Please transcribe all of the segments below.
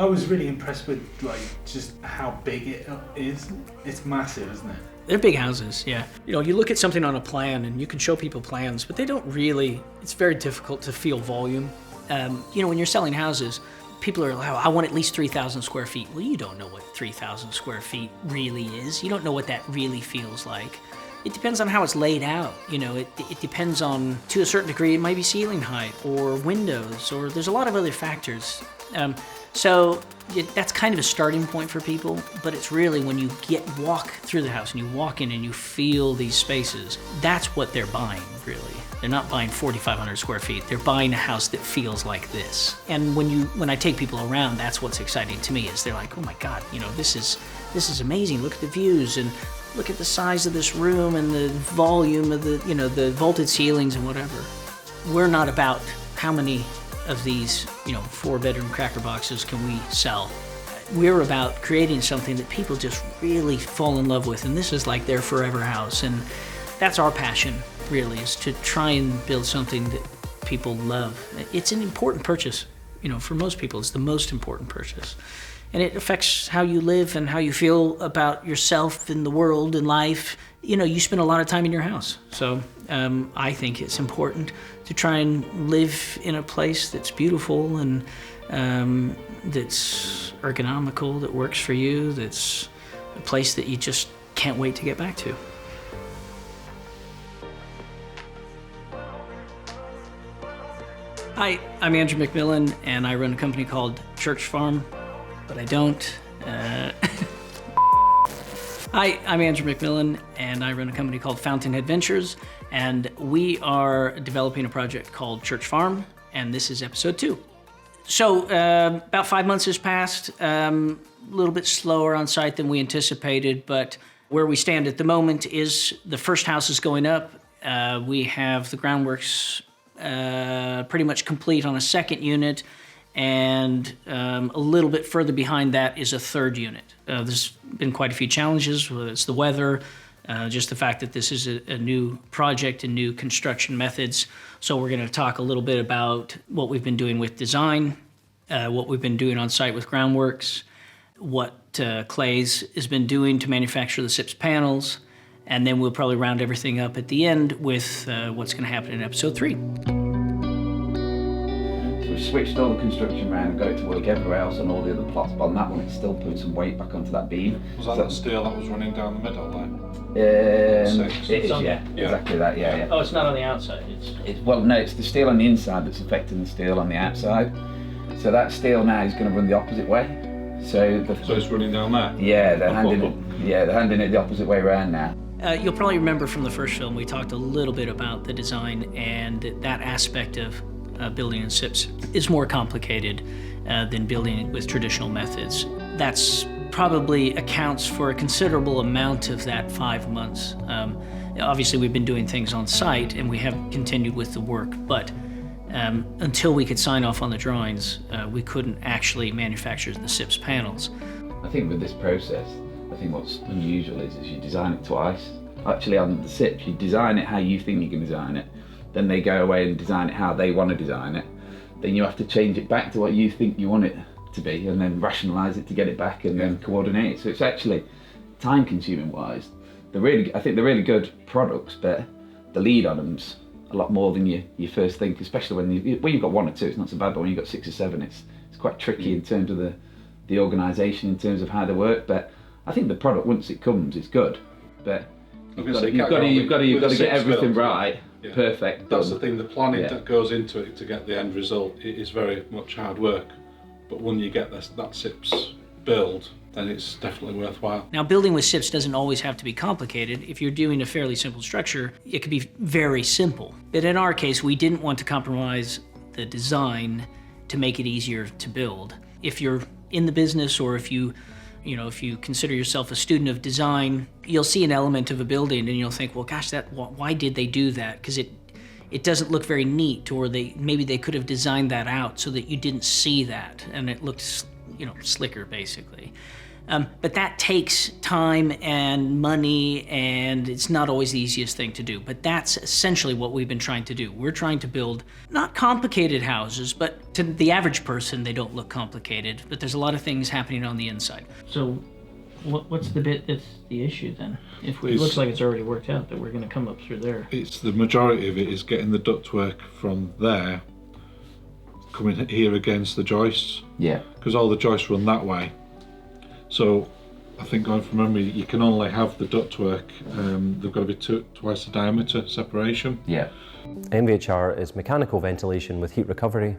I was really impressed with like just how big it is. It's massive, isn't it? They're big houses, yeah. You know, you look at something on a plan and you can show people plans, but they don't really, it's very difficult to feel volume. You know, when you're selling houses, people are like, oh, I want at least 3,000 square feet. Well, you don't know what 3,000 square feet really is. You don't know what that really feels like. It depends on how it's laid out. You know, it depends on, to a certain degree, it might be ceiling height or windows, or there's a lot of other factors. So that's kind of a starting point for people, but it's really when you walk through the house and you walk in and you feel these spaces, that's what they're buying, really. They're not buying 4,500 square feet. They're buying a house that feels like this. And when I take people around, that's what's exciting to me, is they're like, oh my God, you know, this is amazing. Look at the views and look at the size of this room and the volume of the, you know, the vaulted ceilings and whatever. We're not about how many of these, you know, 4-bedroom cracker boxes can we sell. We're about creating something that people just really fall in love with, and this is like their forever house. And that's our passion, really, is to try and build something that people love. It's an important purchase. You know, for most people, it's the most important purchase. And it affects how you live and how you feel about yourself and the world and life. You know, you spend a lot of time in your house. So I think it's important to try and live in a place that's beautiful and that's ergonomical, that works for you, that's a place that you just can't wait to get back to. Hi, I'm Andrew McMillan, and I run a company called Church Farm, but I don't. Hi, I'm Andrew McMillan, and I run a company called Fountainhead Ventures, and we are developing a project called Church Farm, and this is episode 2. So about 5 months has passed, a little bit slower on site than we anticipated, but where we stand at the moment is the first house is going up. We have the Groundworks pretty much complete on a second unit, and a little bit further behind that is a third unit. There's been quite a few challenges, whether it's the weather, just the fact that this is a new project and new construction methods. So we're going to talk a little bit about what we've been doing with design, what we've been doing on site with Groundworks, what Clays has been doing to manufacture the SIPs panels, and then we'll probably round everything up at the end with what's going to happen in episode 3. We've switched all the construction around and got it to work everywhere else on all the other plots, but on that one it's still putting some weight back onto that beam. Was that the steel that was running down the middle there? It is, yeah, exactly that, yeah. Oh, it's not on the outside, No, it's the steel on the inside that's affecting the steel on the outside. So that steel now is going to run the opposite way. So it's running down there? Yeah, they're handing it the opposite way around now. You'll probably remember from the first film, we talked a little bit about the design, and that aspect of building in SIPs is more complicated than building with traditional methods. That's probably accounts for a considerable amount of that 5 months. Obviously, we've been doing things on site, and we have continued with the work, but until we could sign off on the drawings, we couldn't actually manufacture the SIPs panels. I think with this process, I think what's unusual is you design it twice. Actually, on the SIPs, you design it how you think you can design it. Then they go away and design it how they want to design it. Then you have to change it back to what you think you want it to be, and then rationalise it to get it back, and then coordinate it. So it's actually time-consuming wise. I think they're really good products, but the lead on them's a lot more than you first think, especially when you've got 1 or 2, it's not so bad, but when you've got 6 or 7, it's quite tricky in terms of the organisation, in terms of how they work. But I think the product, once it comes, it's good. But you've got to get everything right. Yeah. Perfect. That's done. the thing, the planning that goes into it to get the end result is very much hard work. But when you get that SIPs build, then it's definitely worthwhile. Now, building with SIPs doesn't always have to be complicated. If you're doing a fairly simple structure, it could be very simple. But in our case, we didn't want to compromise the design to make it easier to build. If you're in the business, or if you consider yourself a student of design, you'll see an element of a building and you'll think, well, gosh, why did they do that? Because it doesn't look very neat, or maybe they could have designed that out so that you didn't see that and it looked, slicker, basically. But that takes time and money, and it's not always the easiest thing to do. But that's essentially what we've been trying to do. We're trying to build not complicated houses, but to the average person, they don't look complicated, but there's a lot of things happening on the inside. So what's the bit that's the issue then? If it looks like it's already worked out that we're going to come up through there. It's the majority of it is getting the ductwork from there, coming here against the joists. Yeah. Because all the joists run that way. So I think going from memory, you can only have the ductwork, they've got to be twice the diameter separation. Yeah. MVHR is mechanical ventilation with heat recovery,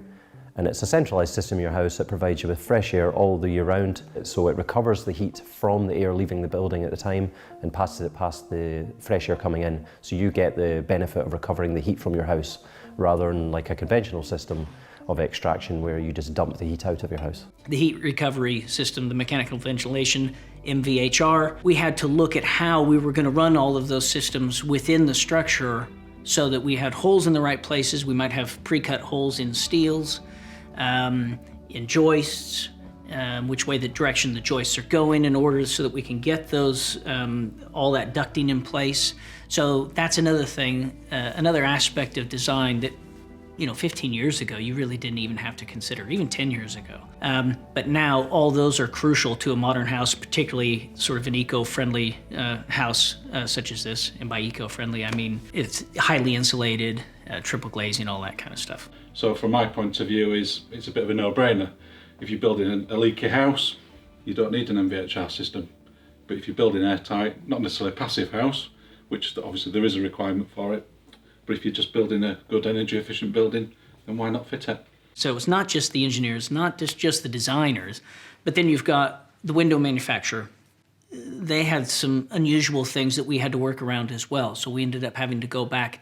and it's a centralised system in your house that provides you with fresh air all the year round. So it recovers the heat from the air leaving the building at the time and passes it past the fresh air coming in. So you get the benefit of recovering the heat from your house rather than like a conventional system of extraction where you just dump the heat out of your house. The heat recovery system, the mechanical ventilation, MVHR, we had to look at how we were going to run all of those systems within the structure so that we had holes in the right places. We might have pre-cut holes in steels, in joists, which way the direction the joists are going in order so that we can get those, all that ducting in place. So that's another thing, another aspect of design that 15 years ago, you really didn't even have to consider, even 10 years ago. But now all those are crucial to a modern house, particularly sort of an eco-friendly house such as this. And by eco-friendly, I mean it's highly insulated, triple glazing, all that kind of stuff. So from my point of view, it's a bit of a no-brainer. If you're building a leaky house, you don't need an MVHR system. But if you're building airtight, not necessarily a passive house, which obviously there is a requirement for it, but if you're just building a good energy efficient building, then why not fit it? So it's not just the engineers, not just the designers, but then you've got the window manufacturer. They had some unusual things that we had to work around as well. So we ended up having to go back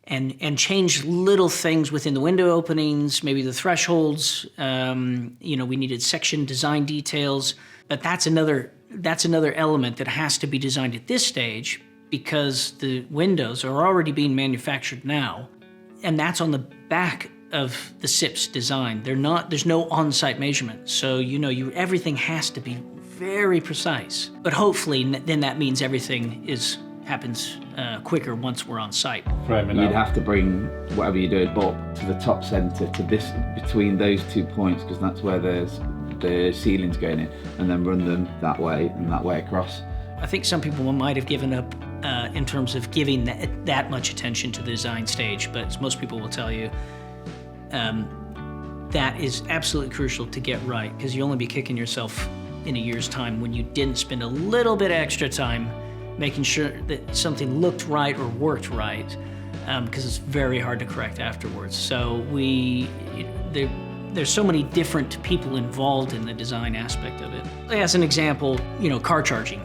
and change little things within the window openings, maybe the thresholds. We needed section design details, but that's another element that has to be designed at this stage, because the windows are already being manufactured now, and that's on the back of the SIPs design. There's no on-site measurement, so everything has to be very precise. But hopefully then that means everything happens quicker once we're on site. You'd have to bring whatever you're doing up to the top centre, to this, between those 2 points, because that's where there's the ceilings going in, and then run them that way and that way across. I think some people might have given up in terms of giving that much attention to the design stage, but as most people will tell you, that is absolutely crucial to get right, because you'll only be kicking yourself in a year's time when you didn't spend a little bit extra time making sure that something looked right or worked right, because it's very hard to correct afterwards. So there's so many different people involved in the design aspect of it. As an example, car charging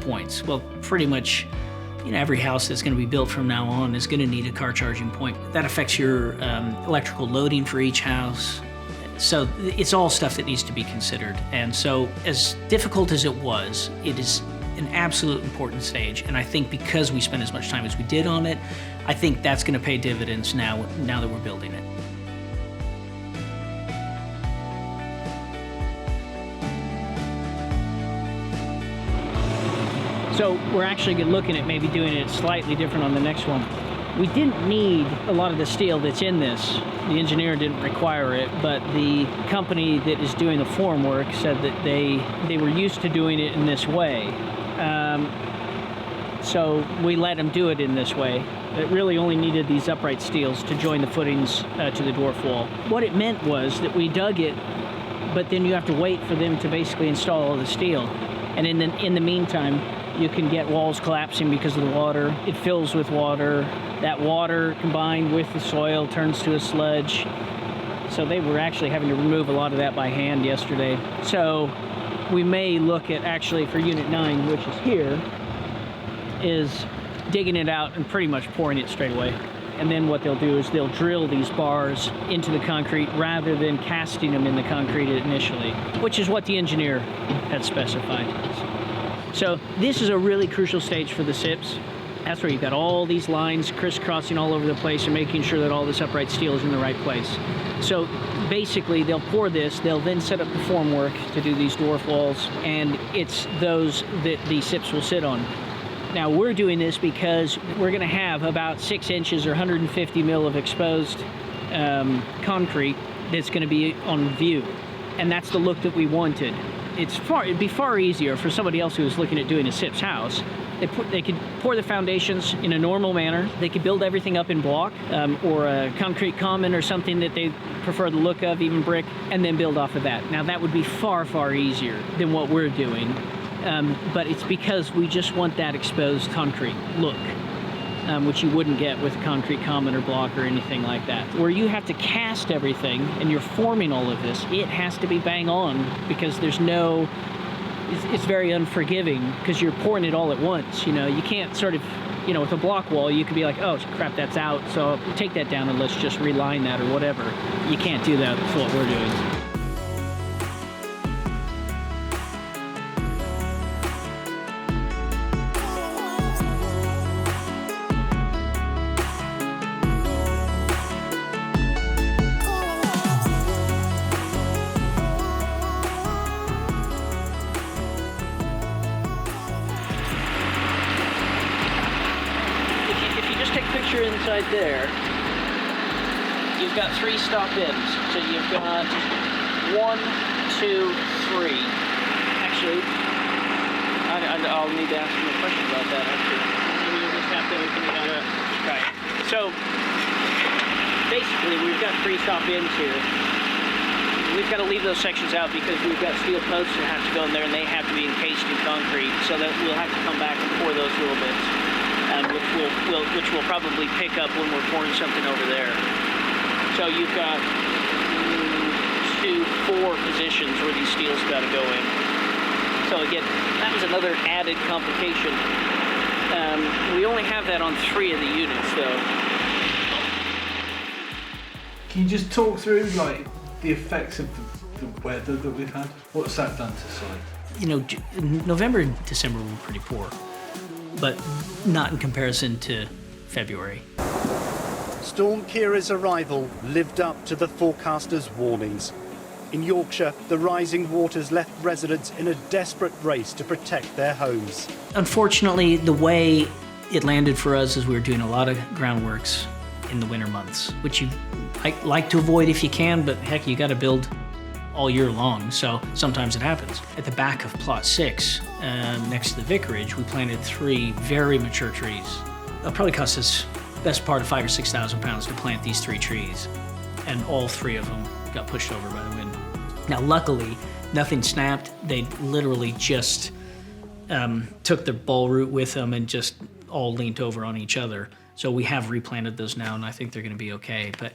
points. Well, pretty much every house that's going to be built from now on is going to need a car charging point. That affects your electrical loading for each house. So it's all stuff that needs to be considered. And so as difficult as it was, it is an absolute important stage. And I think because we spent as much time as we did on it, I think that's going to pay dividends now that we're building it. So we're actually looking at maybe doing it slightly different on the next one. We didn't need a lot of the steel that's in this. The engineer didn't require it, but the company that is doing the formwork said that they were used to doing it in this way. So we let them do it in this way. It really only needed these upright steels to join the footings to the dwarf wall. What it meant was that we dug it, but then you have to wait for them to basically install all the steel. And in the meantime, you can get walls collapsing because of the water. It fills with water. That water combined with the soil turns to a sludge. So they were actually having to remove a lot of that by hand yesterday. So we may look at actually for Unit 9, which is here, is digging it out and pretty much pouring it straight away. And then what they'll do is they'll drill these bars into the concrete rather than casting them in the concrete initially, which is what the engineer had specified. So this is a really crucial stage for the SIPs. That's where you've got all these lines crisscrossing all over the place and making sure that all this upright steel is in the right place. So basically they'll pour this, they'll then set up the formwork to do these dwarf walls, and it's those that the SIPs will sit on. Now we're doing this because we're going to have about 6 inches or 150 mil of exposed concrete that's going to be on view, and that's the look that we wanted. It'd be far easier for somebody else who was looking at doing a SIP's house. They could pour the foundations in a normal manner. They could build everything up in block or a concrete common or something that they prefer the look of, even brick, and then build off of that. Now that would be far, far easier than what we're doing. But it's because we just want that exposed concrete look, which you wouldn't get with concrete common or block or anything like that. Where you have to cast everything and you're forming all of this, it has to be bang on, because there's no, it's very unforgiving because you're pouring it all at once. You know, you can't sort of, you know, with a block wall, you could be like, oh crap, that's out, so take that down and let's just reline that or whatever. You can't do that with what we're doing. Inside there, you've got 3 stop ins. So you've got 1, 2, 3. Actually, I'll need to ask you a question about that. Actually, we just have to open it up. Right. So basically, we've got 3 stop ins here. We've got to leave those sections out because we've got steel posts that have to go in there, and they have to be encased in concrete. So that we'll have to come back and pour those little bits. Which we'll probably pick up when we're pouring something over there. So you've got 4 positions where these steels got to go in. So again, that was another added complication. We only have that on 3 of the units, though. Can you just talk through like the effects of the weather that we've had? What's that done to site? You know, November and December were pretty poor, but not in comparison to February. Storm Kira's arrival lived up to the forecaster's warnings. In Yorkshire, the rising waters left residents in a desperate race to protect their homes. Unfortunately, the way it landed for us is we were doing a lot of groundworks in the winter months, which you like to avoid if you can, but heck, you got to build all year long, so sometimes it happens. At the back of plot 6, next to the vicarage, we planted 3 very mature trees. It'll probably cost us best part of 5,000 or 6,000 pounds to plant these 3 trees, and all 3 of them got pushed over by the wind. Now, luckily, nothing snapped. They literally just took the ball root with them and just all leaned over on each other. So we have replanted those now, and I think they're going to be okay. But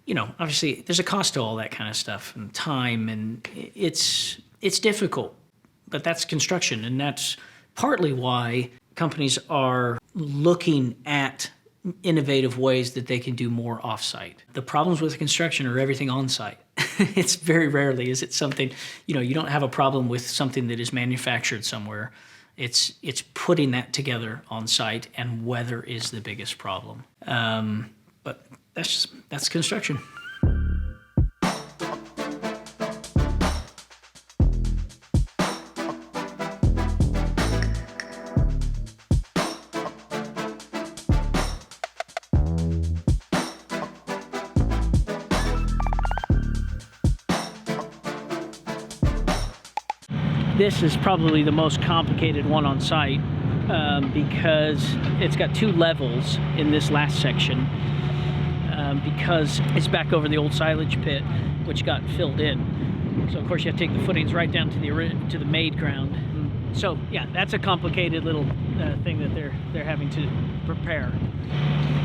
you know, obviously, there's a cost to all that kind of stuff, and time, and it's difficult. But that's construction, and that's partly why companies are looking at innovative ways that they can do more off-site. The problems with construction are everything on-site. It's very rarely is it something, you know, you don't have a problem with something that is manufactured somewhere. It's putting that together on-site, and weather is the biggest problem. But that's construction. This is probably the most complicated one on site because it's got 2 levels in this last section because it's back over the old silage pit, which got filled in. So of course you have to take the footings right down to the made ground. So yeah, that's a complicated little thing that they're having to prepare.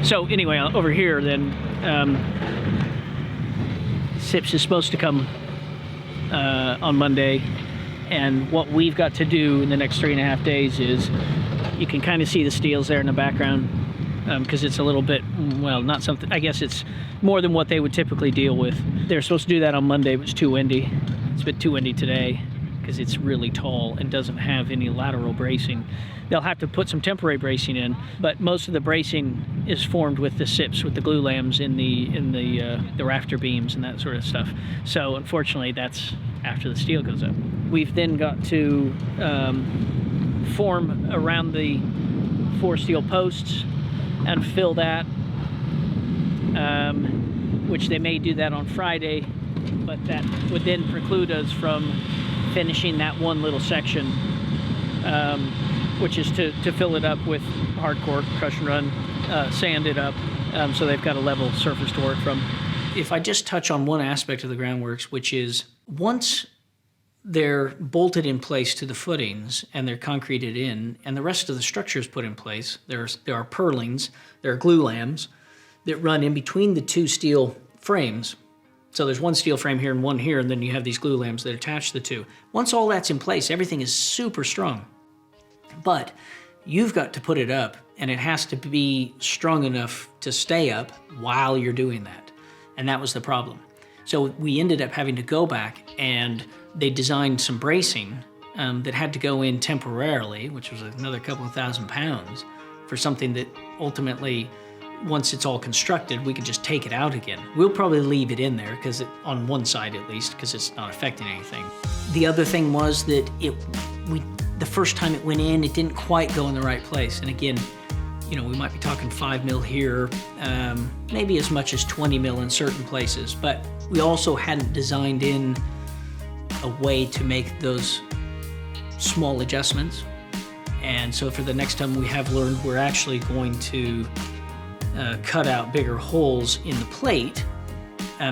So anyway, over here then, SIPs is supposed to come on Monday. And what we've got to do in the next 3.5 days is, you can kind of see the steels there in the background because it's a little bit, well, not something, I guess it's more than what they would typically deal with. They're supposed to do that on Monday, but it's too windy. It's a bit too windy today. because it's really tall and doesn't have any lateral bracing. They'll have to put some temporary bracing in, but most of the bracing is formed with the SIPs, with the glue lams in the rafter beams and that sort of stuff. So unfortunately, that's after the steel goes up. We've then got to form around the 4 steel posts and fill that, which they may do that on Friday, but that would then preclude us from finishing that one little section, which is to fill it up with hardcore crush and run, sand it up, so they've got a level surface to work from. If I just touch on one aspect of the Groundworks, which is once they're bolted in place to the footings and they're concreted in, and the rest of the structure is put in place, there are purlins, there are glue lams that run in between the 2 steel frames. So there's one steel frame here and one here, and then you have these glue lams that attach the 2. Once all that's in place, everything is super strong. But you've got to put it up, and it has to be strong enough to stay up while you're doing that. And that was the problem. So we ended up having to go back, and they designed some bracing that had to go in temporarily, which was another couple of £1,000 for something that ultimately, once it's all constructed, we could just take it out again. We'll probably leave it in there, because on one side at least, because it's not affecting anything. The other thing was that the first time it went in, it didn't quite go in the right place. And again, you know, we might be talking 5 mil here, maybe as much as 20 mil in certain places, but we also hadn't designed in a way to make those small adjustments. And so for the next time, we have learned we're actually going to cut out bigger holes in the plate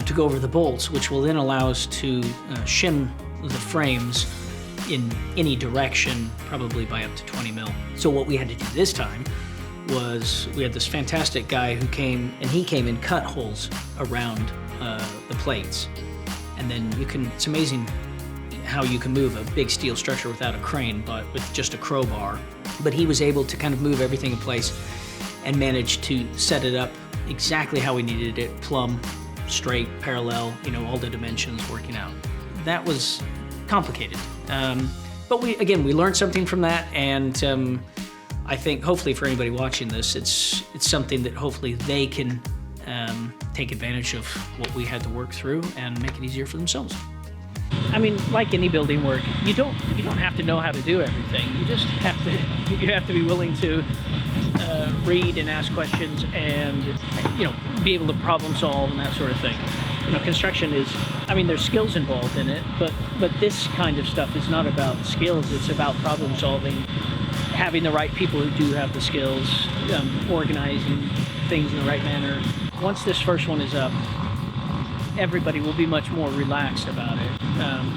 to go over the bolts, which will then allow us to shim the frames in any direction, probably by up to 20 mil. So what we had to do this time was we had this fantastic guy who came, and he came and cut holes around the plates. And then it's amazing how you can move a big steel structure without a crane, but with just a crowbar. But he was able to kind of move everything in place and managed to set it up exactly how we needed it, plumb, straight, parallel, you know, all the dimensions working out. That was complicated. But we learned something from that, and I think hopefully for anybody watching this, it's something that hopefully they can take advantage of what we had to work through and make it easier for themselves. I mean, like any building work, you don't have to know how to do everything. You just have to be willing to read and ask questions, and you know, be able to problem solve and that sort of thing. You know, construction is, I mean, there's skills involved in it, but this kind of stuff is not about skills. It's about problem solving, having the right people who do have the skills, organizing things in the right manner. Once this first one is up, everybody will be much more relaxed about it.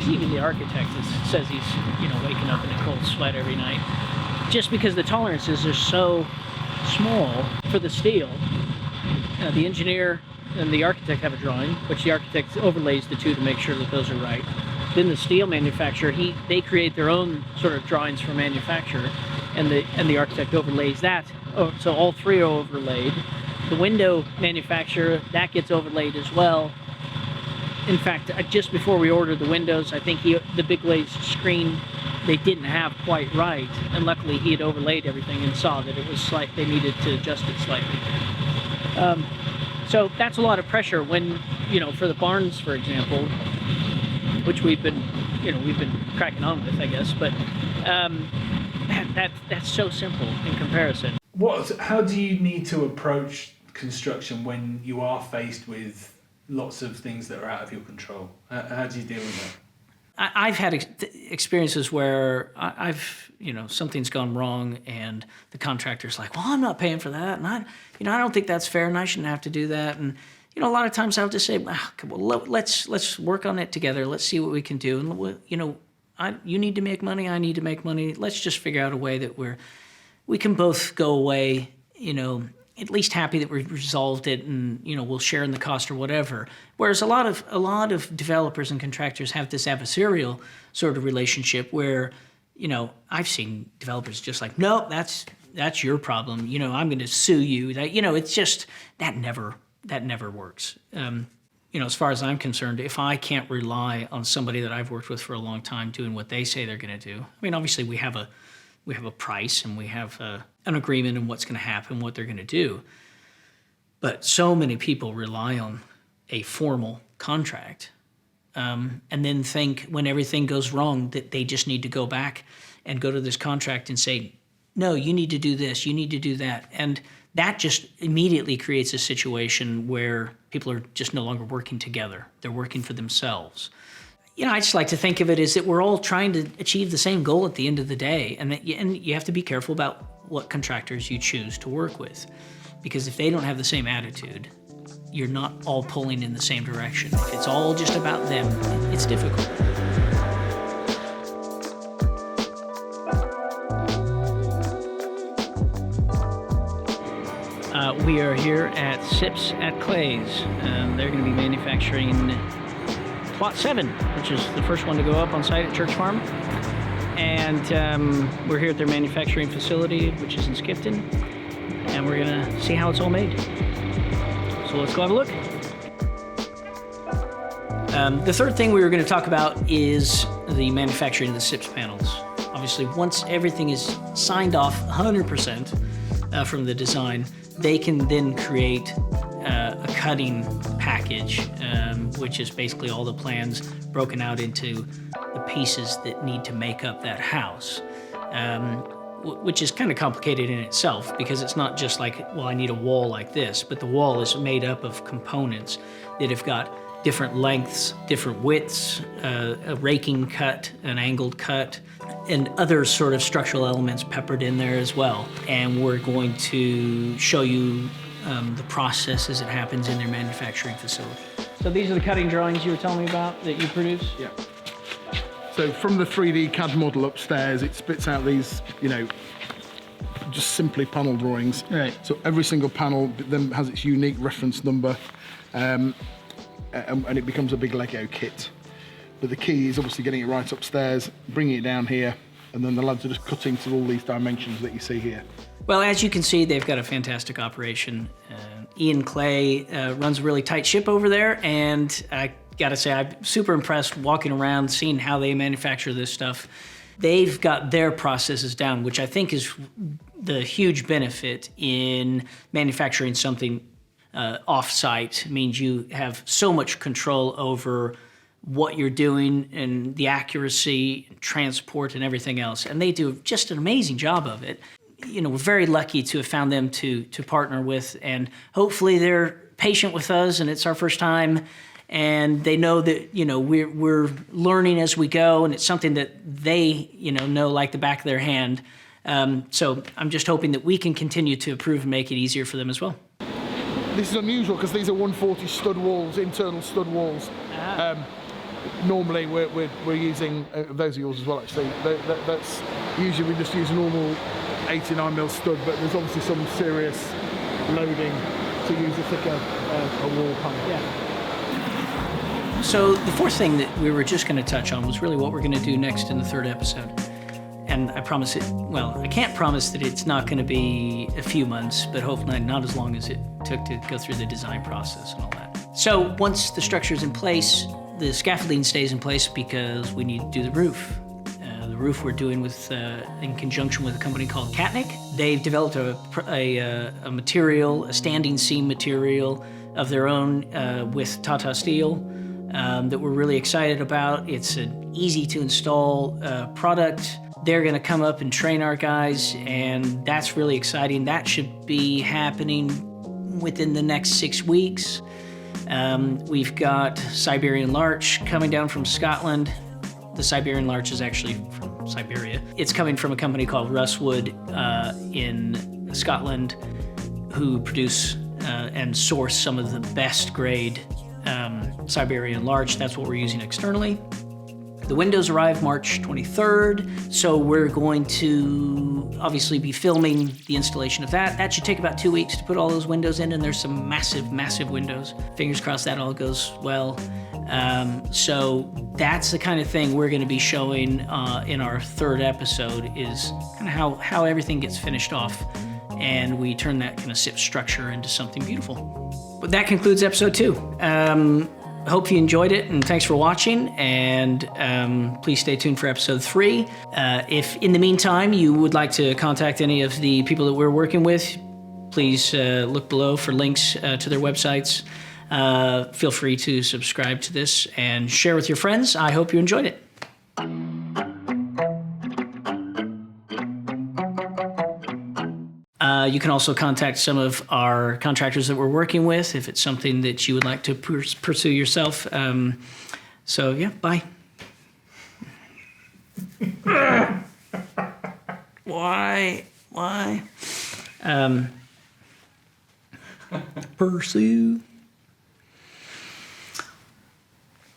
Even the architect says he's, you know, waking up in a cold sweat every night, just because the tolerances are so small for the steel. The engineer and the architect have a drawing, which the architect overlays the 2 to make sure that those are right. Then the steel manufacturer, they create their own sort of drawings for manufacture, and the architect overlays that. So all 3 are overlaid. The window manufacturer, that gets overlaid as well. In fact, just before we ordered the windows, I think the big glazed screen they didn't have quite right, and luckily he had overlaid everything and saw that it was they needed to adjust it slightly. So that's a lot of pressure when, you know, for the barns, for example, which we've been cracking on with, I guess, but that's so simple in comparison. How do you need to approach construction when you are faced with lots of things that are out of your control? How do you deal with that? I've had experiences where something's gone wrong, and the contractor's like, well, I'm not paying for that, and I don't think that's fair, and I shouldn't have to do that. And you know, a lot of times I'll just say, well, let's work on it together. Let's see what we can do. And you know, you need to make money, I need to make money. Let's just figure out a way that we can both go away, you know, at least happy that we resolved it, and you know, we'll share in the cost or whatever. Whereas a lot of developers and contractors have this adversarial sort of relationship where, you know, I've seen developers just like, no, that's your problem. You know, I'm going to sue you. That, you know, it's just that never works. You as far as I'm concerned, if I can't rely on somebody that I've worked with for a long time doing what they say they're going to do, I mean, obviously we have a price and we have an agreement on what's going to happen, what they're going to do. But so many people rely on a formal contract, and then think when everything goes wrong that they just need to go back and go to this contract and say, no, you need to do this, you need to do that. And that just immediately creates a situation where people are just no longer working together. They're working for themselves. I just like to think of it as that we're all trying to achieve the same goal at the end of the day, and you have to be careful about what contractors you choose to work with, because if they don't have the same attitude, you're not all pulling in the same direction. If it's all just about them, it's difficult. We are here at SIPs at Clay's. They're going to be manufacturing Plot 7, which is the first one to go up on site at Church Farm. And we're here at their manufacturing facility, which is in Skipton. And we're going to see how it's all made. So let's go have a look. The third thing we were going to talk about is the manufacturing of the SIPs panels. Obviously, once everything is signed off 100% from the design, they can then create a cutting package, which is basically all the plans broken out into the pieces that need to make up that house, which is kind of complicated in itself, because it's not just like, well, I need a wall like this, but the wall is made up of components that have got different lengths, different widths, a raking cut, an angled cut, and other sort of structural elements peppered in there as well. And we're going to show you the process as it happens in their manufacturing facility. So these are the cutting drawings you were telling me about that you produce? Yeah. So from the 3D CAD model upstairs, it spits out these, just simply panel drawings. Right. So every single panel then has its unique reference number, and it becomes a big Lego kit. But the key is obviously getting it right upstairs, bringing it down here, and then the lads are just cutting to all these dimensions that you see here. Well, as you can see, they've got a fantastic operation. Ian Clay runs a really tight ship over there, and I gotta say, I'm super impressed walking around, seeing how they manufacture this stuff. They've got their processes down, which I think is the huge benefit in manufacturing something off-site. It means you have so much control over what you're doing and the accuracy, transport, and everything else. And they do just an amazing job of it. We're very lucky to have found them to partner with, and hopefully they're patient with us, and it's our first time, and they know that we're learning as we go, and it's something that they know like the back of their hand. So I'm just hoping that we can continue to improve and make it easier for them as well. This is unusual because these are 140 stud walls, internal stud walls. Normally we're using those are yours as well, actually. That's usually we just use a normal 89mm stud, but there's obviously some serious loading to use a thicker a wall panel. Yeah. So the fourth thing that we were just going to touch on was really what we're going to do next in the third episode. And I can't promise that it's not going to be a few months, but hopefully not as long as it took to go through the design process and all that. So once the structure's in place, the scaffolding stays in place because we need to do the roof. The roof we're doing with in conjunction with a company called Katnick. They've developed a material, a standing seam material of their own with Tata Steel that we're really excited about. It's an easy to install product. They're going to come up and train our guys, and that's really exciting. That should be happening within the next 6 weeks. We've got Siberian larch coming down from Scotland. The Siberian larch is actually from Siberia. It's coming from a company called Russwood in Scotland, who produce and source some of the best grade Siberian larch. That's what we're using externally. The windows arrive March 23rd, so we're going to obviously be filming the installation of that. That should take about 2 weeks to put all those windows in, and there's some massive, massive windows. Fingers crossed that all goes well. So that's the kind of thing we're going to be showing in our third episode, is kind of how everything gets finished off, and we turn that kind of SIP structure into something beautiful. But that concludes episode 2. hope you enjoyed it, and thanks for watching. And please stay tuned for episode 3. If in the meantime you would like to contact any of the people that we're working with, please look below for links to their websites. Feel free to subscribe to this and share with your friends. I hope you enjoyed it. You can also contact some of our contractors that we're working with if it's something that you would like to pursue yourself. So yeah, bye. Why? Pursue.